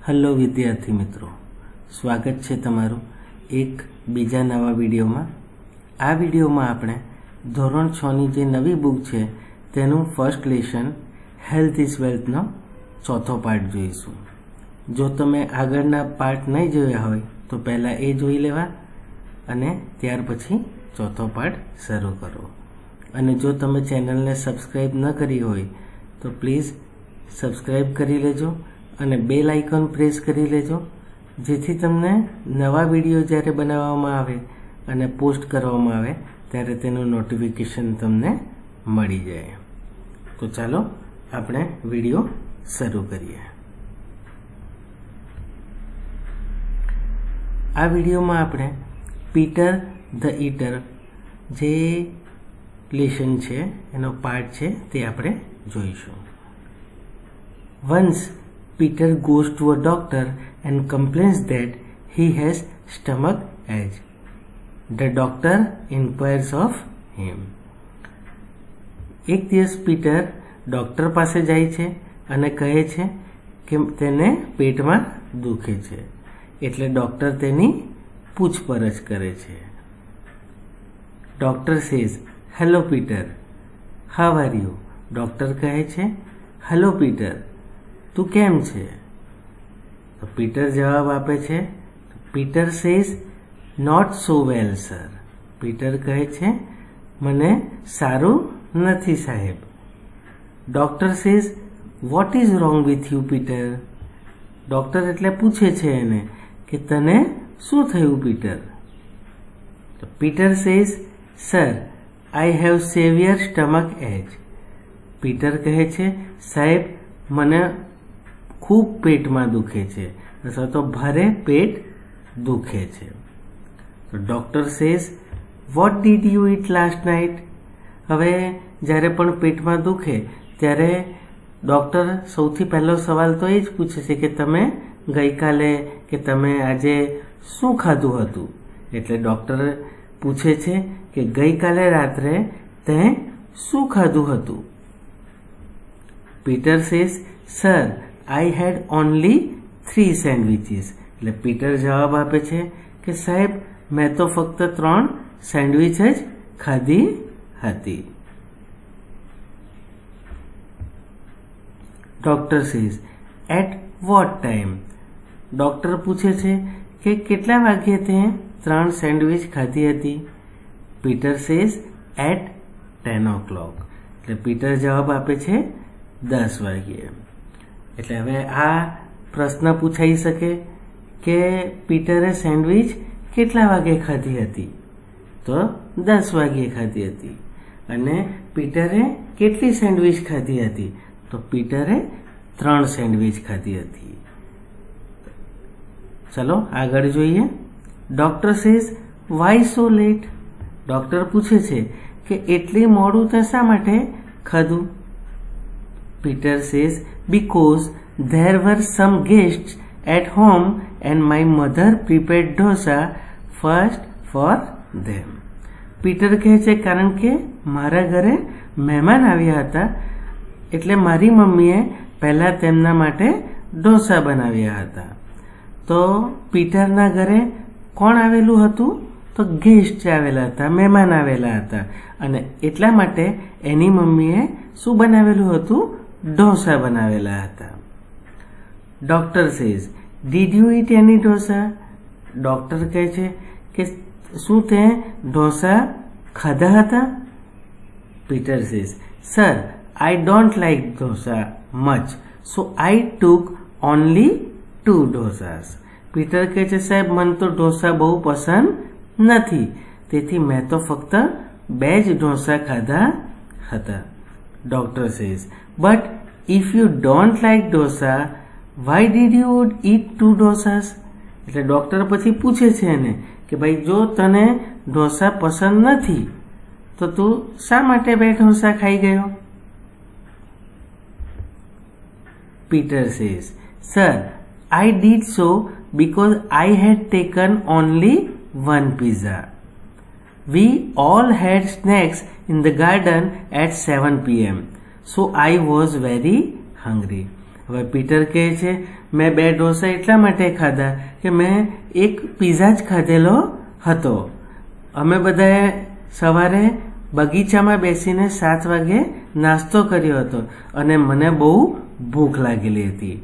Hello વિદ્યાર્થી મિત્રો, સ્વાગત છે તમારું એક બીજા નવા વિડીયોમાં. આ વિડીયોમાં આપણે ધોરણ 6ની જે નવી બુક છે તેનું ફર્સ્ટ લેસન હેલ્થ ઇઝ વેલ્થનો ચોથો પાર્ટ જોઈશું. જો તમે આગળના પાર્ટ નહીં જોયા હોય તો પહેલાં એ જોઈ લેવા અને ત્યાર પછી ચોથો પાર્ટ શરૂ કરો. અને જો તમે ચેનલને સબસ્ક્રાઈબ ન કરી હોય તો પ્લીઝ સબસ્ક્રાઈબ કરી લેજો અને બેલ આઇકોન પ્રેસ કરી લેજો, જેથી તમને નવા વિડીયો જ્યારે બનાવવામાં આવે અને પોસ્ટ કરવામાં આવે ત્યારે તેનું નોટિફિકેશન તમને મળી જાય. તો ચાલો આપણે વિડીયો શરૂ કરીએ. આ વિડીયોમાં આપણે પીટર ધ ઈટર જે લેસન છે એનો પાર્ટ છે તે આપણે જોઈશું. Once Peter goes to a doctor and complains that he has stomach ache. The doctor inquires of him. એક દિવસ પીટર ડૉક્ટર પાસે જાય છે અને કહે છે કે તેને પેટમાં દુખે છે, એટલે ડૉક્ટર તેની પૂછપરછ કરે છે. Doctor says, hello Peter, how are you? Doctor કહે છે, હેલો પીટર, તું કેમ છે? તો પીટર જવાબ આપે છે, Peter says, not so well sir. Peter કહે છે, મને સારું નથી સાહેબ. Doctor says, what is wrong with you Peter? Doctor એટલે પૂછે છે એને કે તને શું થયું પીટર? તો Peter says, sir, I have saviour stomach H. Peter કહે છે, સાહેબ, મને ખૂબ પેટમાં દુખે છે અથવા તો ભારે પેટ દુખે છે. તો doctor says, what did you it last night? હવે જ્યારે પણ પેટમાં દુખે ત્યારે ડૉક્ટર સૌથી પહેલો સવાલ તો એ જ પૂછે છે કે તમે ગઈકાલે કે તમે આજે શું ખાધું હતું? એટલે ડૉક્ટર પૂછે છે કે ગઈકાલે રાત્રે તે શું ખાધું હતું? પીટર સેઝ, સર, આઈ હેડ ઓનલી 3 સેન્ડવિચીસ. એટલે પીટર જવાબ આપે છે કે સાહેબ, મેં તો ફક્ત 3 સેન્ડવિચ જ ખાધી હતી. Doctor says, at what time? Doctor પૂછે છે કે કેટલા વાગ્યે તે 3 સેન્ડવિચ ખાધી હતી? Peter says, at 10 o'clock. એટલે પીટર જવાબ આપે છે 10 વાગ્યે. એટલે હવે આ પ્રશ્ન પૂછાઈ શકે કે પીટરે સેન્ડવિચ કેટલા વાગે ખાધી હતી? તો 10 વાગ્યે ખાધી હતી. અને પીટરે કેટલી સેન્ડવિચ ખાધી હતી? તો પીટરે 3 સેન્ડવિચ ખાધી હતી. ચલો આગળ જોઈએ. Doctor says, why so late? Doctor પૂછે છે કે એટલી મોડું તે શા માટે ખાધું? Peter says, because there were some guests at home and my mother prepared dosa first for them. Peter કહે છે કારણ કે મારા ઘરે મહેમાન આવ્યા હતા એટલે મારી મમ્મીએ પહેલાં તેમના માટે ઢોસા બનાવ્યા હતા. તો પીટરના ઘરે કોણ આવેલું હતું? તો ગેસ્ટ આવેલા હતા, મહેમાન આવેલા હતા, અને એટલા માટે એની મમ્મીએ શું બનાવેલું હતું? ઢોસા બનાવેલા હતા. Doctor says, did you it any dosa? Doctor કહે છે કે શું તે ઢોસા ખાધા હતા? Peter says, sir, I don't like dosa much, so I took only 2 dosas. Peter કહે છે, સાહેબ, મને તો ઢોસા બહુ પસંદ નથી, તેથી મેં તો ફક્ત 2 જ ઢોસા ખાધા હતા. Doctor says, but if you don't like dosa, why did you it 2 dosas? એટલે ડૉક્ટર પછી પૂછે છે એને કે ભાઈ, જો તને ઢોસા પસંદ નથી તો તું શા માટે 2 ઢોસા ખાઈ ગયો? Peter says, sir, I did so because I had taken only 1 pizza. We all had snacks in the garden at 7 p.m. So I was very hungry. હવે પીટર કહે છે મેં 2 ઢોસા એટલા માટે ખાધા કે મેં એક પીઝા જ ખાધેલો હતો. અમે બધાએ સવારે બગીચામાં બેસીને 7 વાગે નાસ્તો કર્યો હતો અને મને બહુ ભૂખ લાગેલી હતી.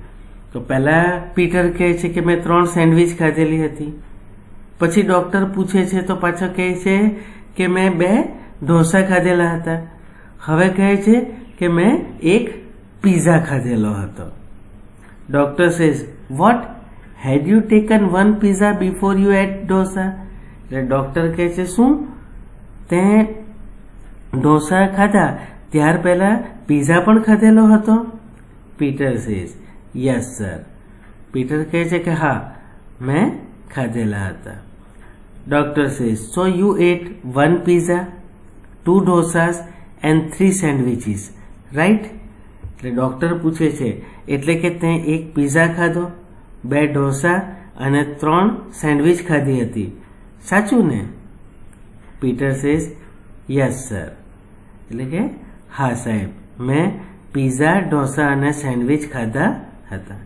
તો પહેલાં પીટર કહે છે કે મેં 3 સેન્ડવિચ ખાધેલી હતી. પછી ડૉક્ટર પૂછે છે તો પાછો કહે છે કે મેં 2 ઢોસા ખાધેલા હતા. હવે કહે છે કે મેં એક પીઝા ખાધેલો હતો. Doctor says what had you taken 1 pizza before you ate dosa. એટલે ડૉક્ટર કહે છે શું તે ઢોસા ખાધા ત્યાર પહેલાં પીઝા પણ ખાધેલો હતો? Peter says yes sir. Peter કહે છે કે હા મેં ખાધેલા હતા. Doctor says so you ate 1 pizza 2 dosas and 3 sandwiches right. એટલે ડૉક્ટર પૂછે છે એટલે કે તે એક પીઝા ખાધો 2 ઢોસા અને 3 સેન્ડવિચ ખાધી હતી સાચું ને? Peter says yes sir. એટલે કે હા સાહેબ મેં પીઝા ઢોસા અને સેન્ડવિચ ખાધા હતા.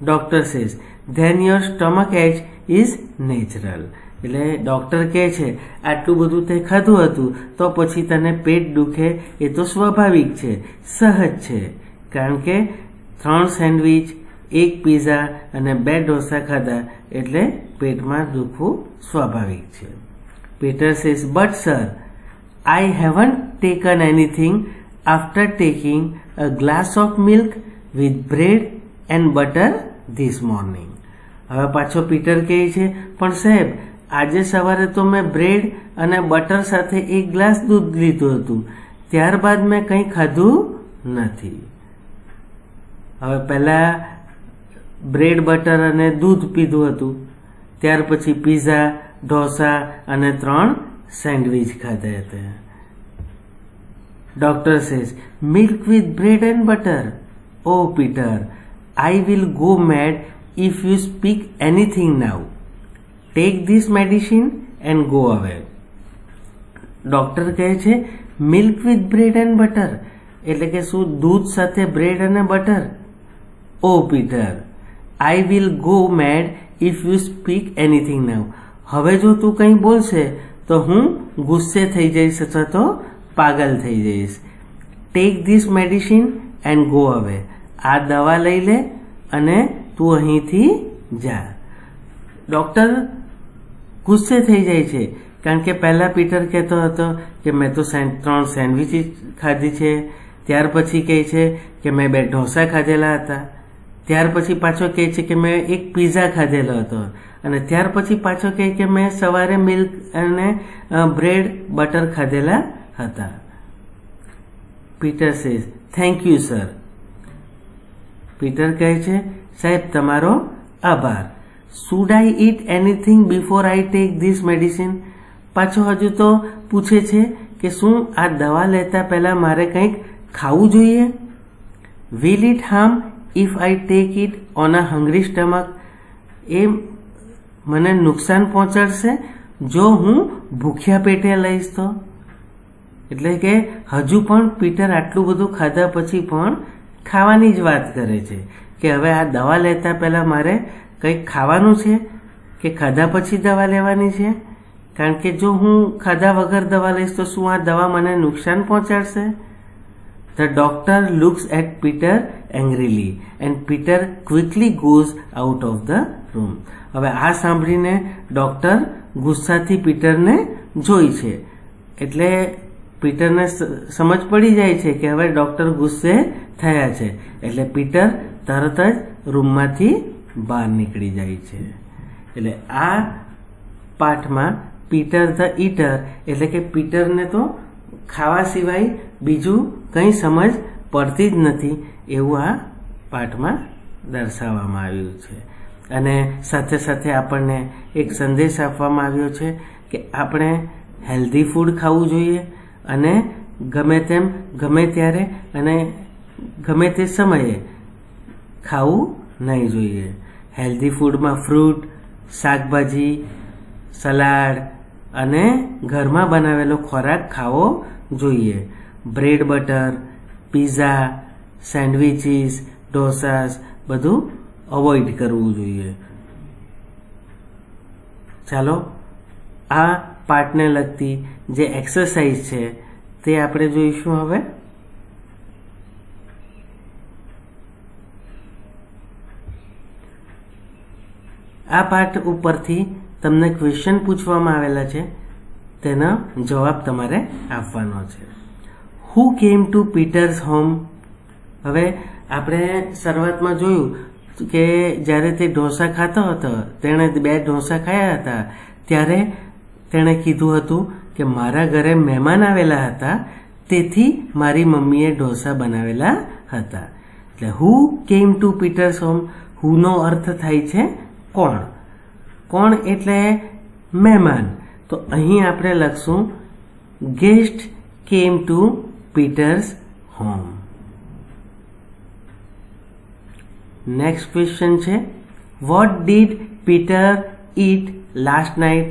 Doctor says then your stomach ache is natural. એટલે ડૉક્ટર કહે છે આટલું બધું તે ખાધું હતું તો પછી તને પેટ દુખે એ તો સ્વાભાવિક છે, સહજ છે, કારણ કે 3 સેન્ડવિચ 1 પીઝા અને 2 ઢોસા ખાધા એટલે પેટમાં દુખવું સ્વાભાવિક છે. Peter says but sir I haven't taken anything after taking a glass of milk with bread and butter this morning. હવે પાછો પીટર કહે છે પણ સાહેબ આજે સવારે તો મેં બ્રેડ અને બટર સાથે 1 ગ્લાસ દૂધ લીધું હતું ત્યારબાદ મેં કંઈ ખાધું નથી. હવે પહેલાં બ્રેડ બટર અને દૂધ પીધું હતું ત્યાર પછી પીઝા ઢોસા અને 3 સેન્ડવિચ ખાધા હતા. Doctor says milk with bread and butter. Oh Peter I will go mad if you speak anything now. Take this medicine and go away. Doctor કહે છે milk with bread and butter એટલે કે શું દૂધ સાથે bread અને butter? Oh Peter I will go mad if you speak anything now. હવે જો તું કંઈ બોલશે તો હું ગુસ્સે થઈ જઈશ અથવા તો પાગલ થઈ જઈશ. Tech this medicine and go અવે. આ દવા લઈ લે અને તું અહીંથી જા. ડૉક્ટર ગુસ્સે થઈ જાય છે કારણ કે પહેલાં પીટર કહેતો હતો કે મેં તો 3 સેન્ડવિચ ખાધી છે, ત્યાર પછી કહે છે કે મેં 2 ઢોસા ખાધેલા હતા, ત્યાર પછી પાછો કહે છે કે મેં 1 પીઝા ખાધેલો હતો અને ત્યાર પછી પાછો કહે કે મેં સવારે મિલ્ક અને બ્રેડ બટર ખાધેલા હતા. Peter says thank you sir. Peter કહે છે સાહેબ તમારો આભાર. Should I eat anything before I take this medicine. પાછો હજુ તો પૂછે છે કે શું આ દવા લેતા પહેલાં મારે કંઈક ખાવું જોઈએ? Will it harm if I take it on a hungry stomach. એ મને નુકસાન પહોંચાડશે જો હું ભૂખ્યા પેટે લઈશ તો? એટલે કે હજુ પણ પીટર આટલું બધું ખાધા પછી પણ ખાવાની જ વાત કરે છે કે હવે આ દવા લેતા પહેલાં મારે કંઈક ખાવાનું છે કે ખાધા પછી દવા લેવાની છે? કારણ કે જો હું ખાધા વગર દવા લઈશ તો શું આ દવા મને નુકસાન પહોંચાડશે? The doctor looks at Peter angrily and Peter quickly goes out of the room. હવે આ સાંભળીને ડૉક્ટર ગુસ્સાથી પીટરને જોઈ છે એટલે પીટરને સમજ પડી જાય છે કે હવે ડૉક્ટર ગુસ્સે થયા છે એટલે પીટર તરત જ રૂમમાંથી બહાર નીકળી જાય છે. એટલે આ પાઠમાં પીટર ધ ઈટર એટલે કે પીટરને તો ખાવા સિવાય બીજું કંઈ સમજ પડતી જ નથી એવું આ પાઠમાં દર્શાવવામાં આવ્યું છે. અને સાથે સાથે આપણને એક સંદેશ આપવામાં આવ્યો છે કે આપણે હેલ્ધી ફૂડ ખાવું જોઈએ અને ગમે તેમ ગમે ત્યારે અને ગમે તે સમયે ખાવું નહીં જોઈએ. હેલ્ધી ફૂડમાં ફ્રૂટ, શાકભાજી, સલાડ અને ઘરમાં બનાવેલો ખોરાક ખાવો જોઈએ. Bread butter, pizza, sandwiches, dosas બધું અવોઇડ કરવું જોઈએ. ચાલો આ પાઠને લગતી જે એક્સરસાઇઝ છે તે આપણે જોઈશું હવે. આ પાઠ ઉપરથી તમને ક્વેશ્ચન પૂછવામાં આવેલા છે, તેનો જવાબ તમારે આપવાનો છે. હુ કેમ ટુ પીટર્સ હોમ? હવે આપણે શરૂઆતમાં જોયું કે જ્યારે તે ઢોસા ખાતો હતો, તેણે 2 ઢોસા ખાયા હતા, ત્યારે તેણે કીધું હતું કે મારા ઘરે મહેમાન આવેલા હતા, તેથી મારી મમ્મીએ ઢોસા બનાવેલા હતા. એટલે હુ કેમ ટુ પીટર્સ હોમ, હુનો અર્થ થાય છે કોણ. કોણ એટલે મહેમાન. તો અહીં આપણે લખશું guest came to Peter's home. Next question છે what did Peter eat last night?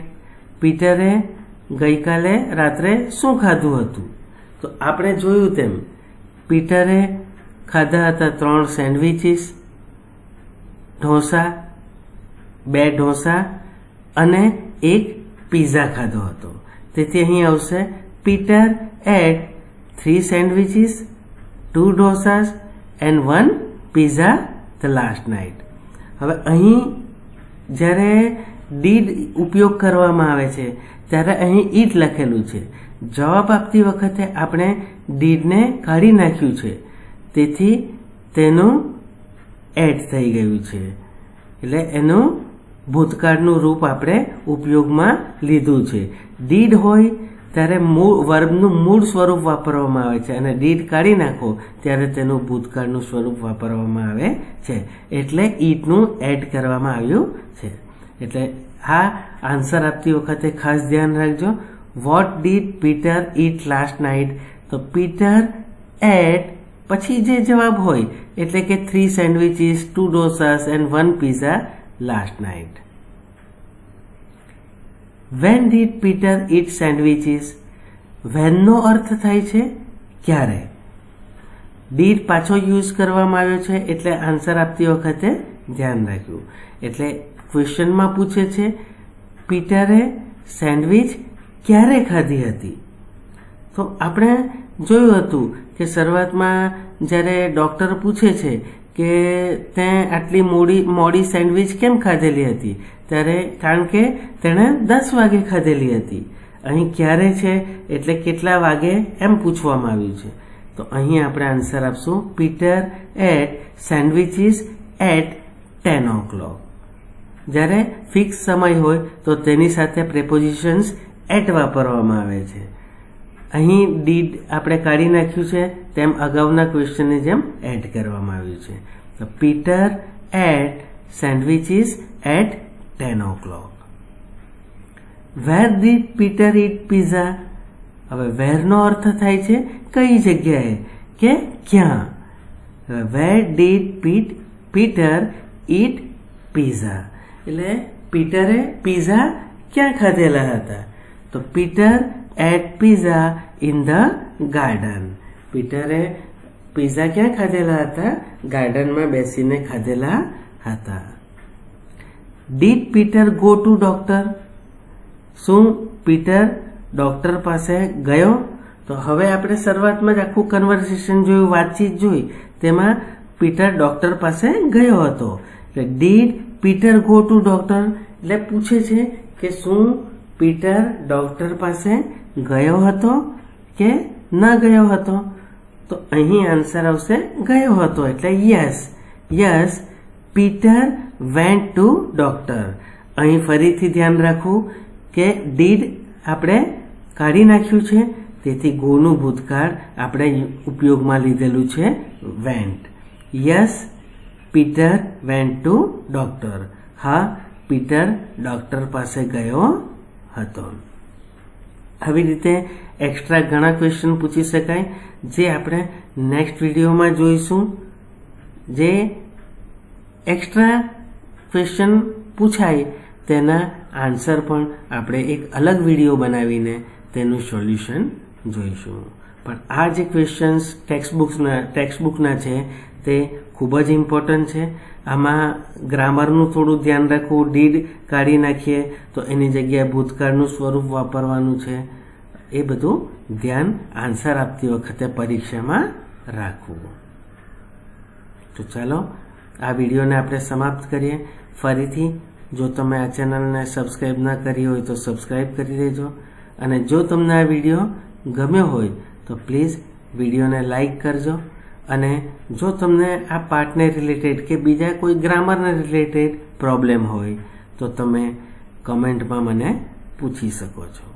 પીટરે ગઈકાલે રાત્રે શું ખાધું હતું? તો આપણે જોયું તેમ પીટરે ખાધા હતા 3 સેન્ડવિચીસ, ઢોસા, 2 ઢોસા અને 1 પિઝા ખાધો હતો. તેથી અહીં આવશે Peter ate 3 sandwiches, 2 dosas and 1 pizza the last night. હવે અહીં જ્યારે ડીડ ઉપયોગ કરવામાં આવે છે ત્યારે અહીં ઈટ લખેલું છે. જવાબ આપતી વખતે આપણે ડીડને કાઢી નાખ્યું છે, તેથી તેનું એડ થઈ ગયું છે. એટલે એનું ભૂતકાળનું રૂપ આપણે ઉપયોગમાં લીધું છે. ડીડ હોય ત્યારે વર્બનું મૂળ સ્વરૂપ વાપરવામાં આવે છે અને ડીડ કાઢી નાખો ત્યારે તેનું ભૂતકાળનું સ્વરૂપ વાપરવામાં આવે છે. એટલે ઈટનું એડ કરવામાં આવ્યું છે. એટલે આ આન્સર આપતી વખતે ખાસ ધ્યાન રાખજો. What did Peter eat last night? તો પીટર એટ પછી જે જવાબ હોય એટલે કે 3 sandwiches, 2 dosas and 1 pizza last night. When did Peter eat sandwiches? વેનનો અર્થ થાય છે ક્યારે. ડીડ પાછો યુઝ કરવામાં આવ્યો છે એટલે આન્સર આપતી વખતે ધ્યાન રાખ્યું. એટલે ક્વેશ્ચનમાં પૂછે છે પીટરે સેન્ડવિચ ક્યારે ખાધી હતી? તો આપણે જોયું હતું કે શરૂઆતમાં જ્યારે ડૉક્ટર પૂછે છે કે તે આટલી મોડી સેન્ડવિચ કેમ ખાધેલી હતી, ત્યારે કારણ કે તેણે 10 વાગે ખાધેલી હતી. અહીં ક્યારે છે એટલે કેટલા વાગે એમ પૂછવામાં આવ્યું છે. તો અહીં આપણે આન્સર આપશું Peter ate sandwiches at 10 o'clock. જ્યારે ફિક્સ સમય હોય તો તેની સાથે પ્રેપોઝિશન્સ એટ વાપરવામાં આવે છે. અહીં ડીડ આપણે કાઢી નાખ્યું છે તેમ અગાઉના ક્વેશ્ચનની જેમ એડ કરવામાં આવ્યું છે. તો Peter ate sandwiches at 10 o'clock. Where did Peter eat pizza? હવે વેરનો અર્થ થાય છે કઈ જગ્યાએ કે ક્યાં. Where did Peter eat pizza? એટલે પીટરે પિઝા ક્યાં ખાધેલા હતા? તો Peter ate pizza in the garden. પીટરે પિઝા ક્યાં ખાધેલા હતા? ગાર્ડનમાં બેસીને ખાધેલા હતા. Did Peter go to doctor? શું પીટર ડોક્ટર પાસે ગયો? તો હવે આપણે શરૂઆતમાં જ આખું કન્વર્સેશન જોયું, વાતચીત જોઈ, તેમાં પીટર ડોક્ટર પાસે ગયો હતો. એટલે did Peter go to doctor એટલે પૂછે છે કે શું પીટર ડોક્ટર પાસે ગયો હતો કે ન ગયો હતો? તો અહીં આન્સર આવશે ગયો હતો. એટલે yes Peter went to doctor. અહીં ફરીથી ધ્યાન રાખવું કે ડીડ આપણે કાઢી નાખ્યું છે, તેથી ગોનું ભૂતકાળ આપણે ઉપયોગમાં લીધેલું છે vent. Yes Peter went to doctor. હા, પીટર ડોક્ટર પાસે ગયો હતો. આવી રીતે એક્સ્ટ્રા ઘણા ક્વેશ્ચન પૂછી શકાય જે આપણે નેક્સ્ટ વિડીયોમાં જોઈશું. જે એક્સ્ટ્રા ક્વેશ્ચન પૂછાય તેના આન્સર પણ આપણે એક અલગ વિડીયો બનાવીને તેનું સોલ્યુશન જોઈશું. પણ આ જે ક્વેશ્ચન્સ ટેક્સ્ટબુકના છે તે ખૂબ જ ઇમ્પોર્ટન્ટ છે. આમાં ગ્રામરનું થોડું ધ્યાન રાખવું. ડીડ કાઢી નાખીએ તો એની જગ્યાએ ભૂતકાળનું સ્વરૂપ વાપરવાનું છે. એ બધું ધ્યાન આન્સર આપતી વખતે પરીક્ષામાં રાખવું. તો ચાલો આ વિડીયોને આપણે સમાપ્ત કરીએ. ફરીથી જો તમે આ ચેનલને સબસ્ક્રાઈબ ના કરી હોય તો સબસ્ક્રાઈબ કરી દેજો, અને જો તમને આ વિડીયો ગમ્યો હોય તો પ્લીઝ વિડીયોને લાઈક કરજો. અને જો તમને આ પાર્ટને રિલેટેડ કે બીજા કોઈ ગ્રામરને રિલેટેડ પ્રોબ્લેમ હોય તો તમે કમેન્ટમાં મને પૂછી શકો છો.